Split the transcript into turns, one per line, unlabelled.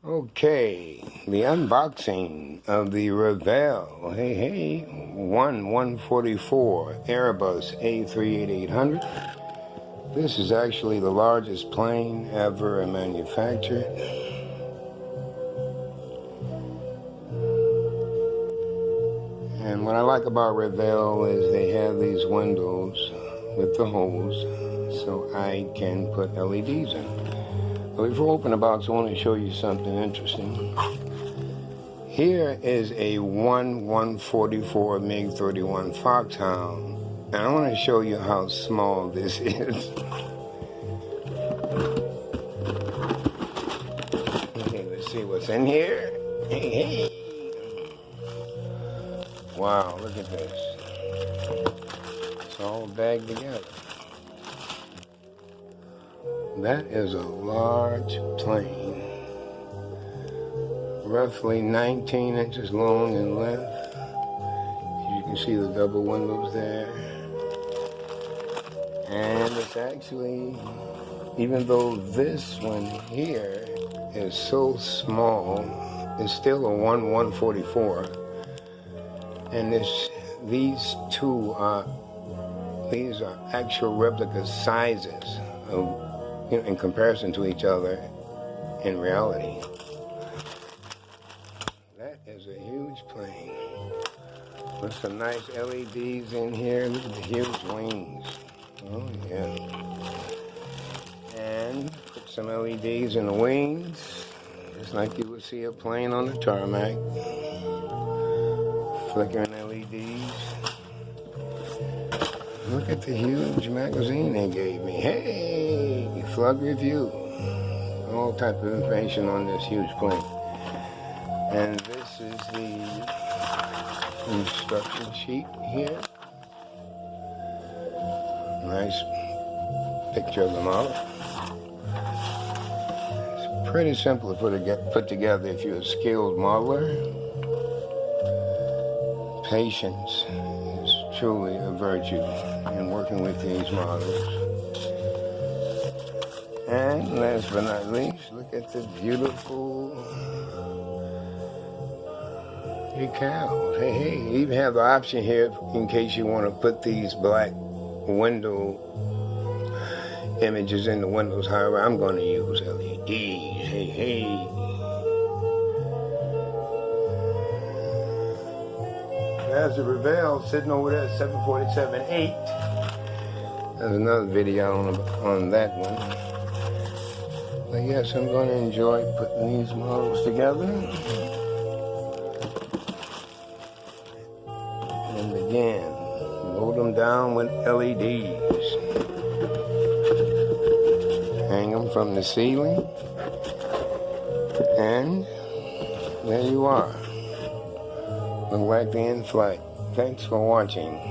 Okay, the unboxing of the Revell, hey, 144 Airbus A380-800. This is actually the largest plane ever manufactured. And what I like about Revell is they have these windows with the holes so I can put LEDs in. But before I open the box, I want to show you something interesting. Here is a 144 MiG-31 Foxhound, and I want to show you how small this is. Okay, let's see what's in here. Hey. Wow, look at this. It's all bagged together. That is a large plane, roughly 19 inches long in length. You can see the double windows there. And it's actually, even though this one here is so small, it's still a 144. And these are actual replica sizes of, in comparison to each other in reality. That is a huge plane with some nice LEDs in here. Look at the huge wings. Oh yeah. And put some LEDs in the wings, just like you would see a plane on the tarmac. Flickering LEDs. Look at the huge magazine they gave me. Hey, flood review. All type of information on this huge plane. And this is the instruction sheet here. Nice picture of the model. It's pretty simple to put together if you're a skilled modeler. Patience is truly a virtue in working with these models. And last but not least, look at the beautiful decals. Hey, you even have the option here in case you want to put these black window images in the windows. However, I'm going to use LEDs. Hey. There's the Revell sitting over there, 747-8. There's another video on that one. But yes, I'm going to enjoy putting these models together. And again, load them down with LEDs. Hang them from the ceiling. And there you are. Look like the in-flight. Thanks for watching.